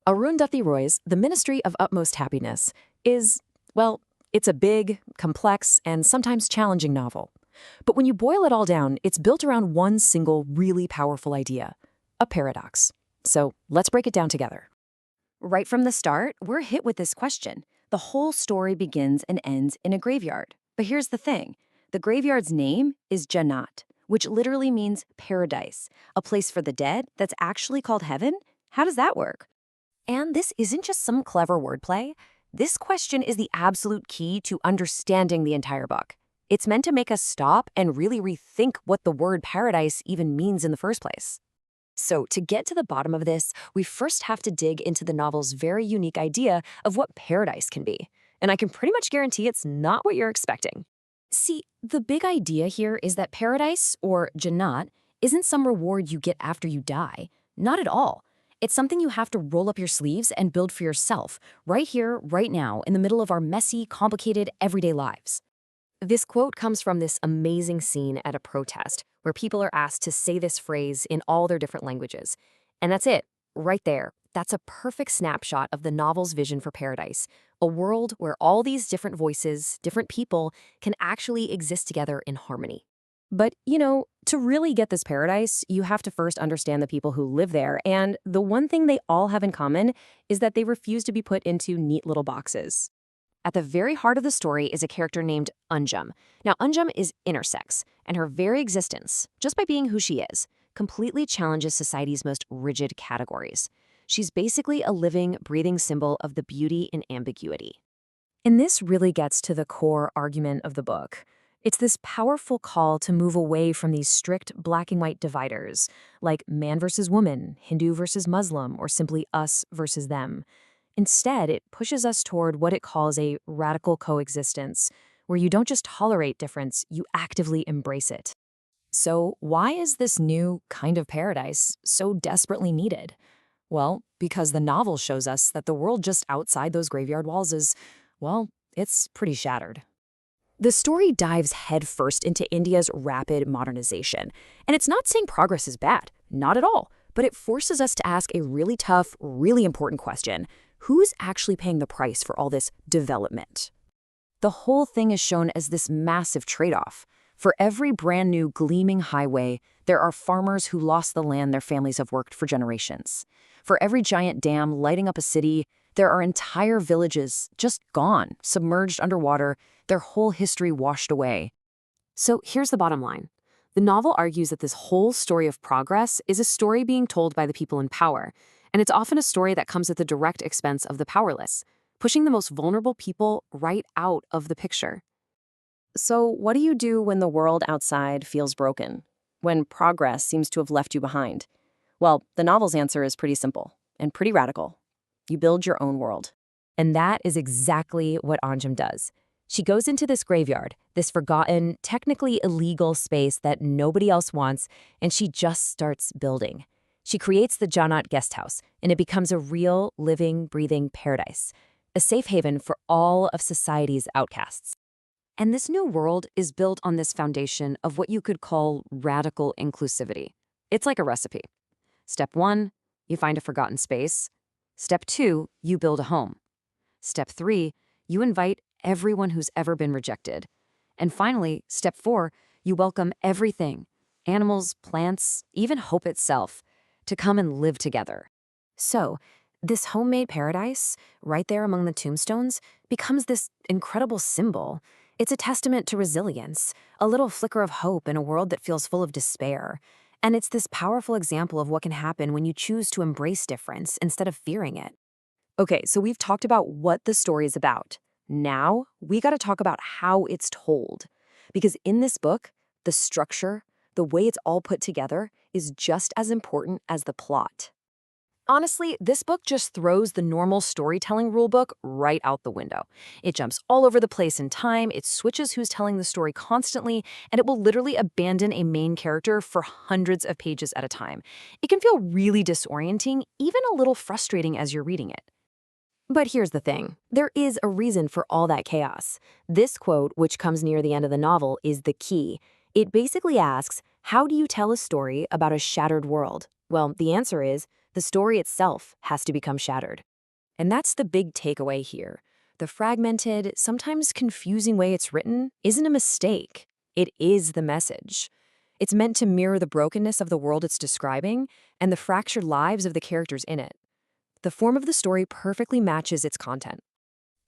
Arundhati Roy's The Ministry of Utmost Happiness is, well, it's a big, complex, and sometimes challenging novel. But when you boil it all down, it's built around one single really powerful idea: a paradox. So let's break it down together. Right from the start, we're hit with this question. The whole story begins and ends in a graveyard. But here's the thing. The graveyard's name is Jannat, which literally means paradise, a place for the dead that's actually called heaven. How does that work? And this isn't just some clever wordplay. This question is the absolute key to understanding the entire book. It's meant to make us stop and really rethink what the word paradise even means in the first place. So, to get to the bottom of this, we first have to dig into the novel's very unique idea of what paradise can be. And I can pretty much guarantee it's not what you're expecting. See, the big idea here is that paradise, or Jannat, isn't some reward you get after you die. Not at all. It's something you have to roll up your sleeves and build for yourself, right here, right now, in the middle of our messy, complicated, everyday lives. This quote comes from this amazing scene at a protest where people are asked to say this phrase in all their different languages. And that's it, right there. That's a perfect snapshot of the novel's vision for paradise, a world where all these different voices, different people, can actually exist together in harmony. But, to really get this paradise, you have to first understand the people who live there, and the one thing they all have in common is that they refuse to be put into neat little boxes. At the very heart of the story is a character named Anjum. Now, Anjum is intersex, and her very existence, just by being who she is, completely challenges society's most rigid categories. She's basically a living, breathing symbol of the beauty in ambiguity. And this really gets to the core argument of the book. It's this powerful call to move away from these strict black and white dividers, like man versus woman, Hindu versus Muslim, or simply us versus them. Instead, it pushes us toward what it calls a radical coexistence, where you don't just tolerate difference, you actively embrace it. So why is this new kind of paradise so desperately needed? Well, because the novel shows us that the world just outside those graveyard walls is, well, it's pretty shattered. The story dives headfirst into India's rapid modernization. And it's not saying progress is bad, not at all, but it forces us to ask a really tough, really important question. Who's actually paying the price for all this development? The whole thing is shown as this massive trade-off. For every brand new gleaming highway, there are farmers who lost the land their families have worked for generations. For every giant dam lighting up a city, there are entire villages just gone, submerged underwater, their whole history washed away. So here's the bottom line. The novel argues that this whole story of progress is a story being told by the people in power, and it's often a story that comes at the direct expense of the powerless, pushing the most vulnerable people right out of the picture. So what do you do when the world outside feels broken? When progress seems to have left you behind? Well, the novel's answer is pretty simple and pretty radical. You build your own world. And that is exactly what Anjum does. She goes into this graveyard, this forgotten, technically illegal space that nobody else wants, and she just starts building. She creates the Jannat guest house, and it becomes a real, living, breathing paradise, a safe haven for all of society's outcasts. And this new world is built on this foundation of what you could call radical inclusivity. It's like a recipe. Step 1, you find a forgotten space. Step 2, you build a home. Step 3, you invite everyone who's ever been rejected. And finally, step 4, you welcome everything, animals, plants, even hope itself, to come and live together. So, this homemade paradise, right there among the tombstones, becomes this incredible symbol. It's a testament to resilience, a little flicker of hope in a world that feels full of despair. And it's this powerful example of what can happen when you choose to embrace difference instead of fearing it. Okay, so we've talked about what the story is about. Now, we got to talk about how it's told. Because in this book, the structure, the way it's all put together, is just as important as the plot. Honestly, this book just throws the normal storytelling rulebook right out the window. It jumps all over the place in time, it switches who's telling the story constantly, and it will literally abandon a main character for hundreds of pages at a time. It can feel really disorienting, even a little frustrating as you're reading it. But here's the thing. There is a reason for all that chaos. This quote, which comes near the end of the novel, is the key. It basically asks, how do you tell a story about a shattered world? Well, the answer is, The story itself has to become shattered. And that's the big takeaway here. The fragmented, sometimes confusing way it's written isn't a mistake. It is the message. It's meant to mirror the brokenness of the world it's describing and the fractured lives of the characters in it. The form of the story perfectly matches its content.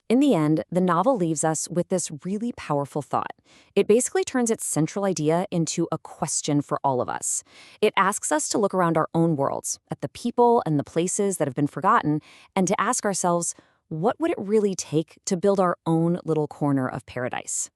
In the end, the novel leaves us with this really powerful thought. It basically turns its central idea into a question for all of us. It asks us to look around our own worlds, at the people and the places that have been forgotten, and to ask ourselves, what would it really take to build our own little corner of paradise?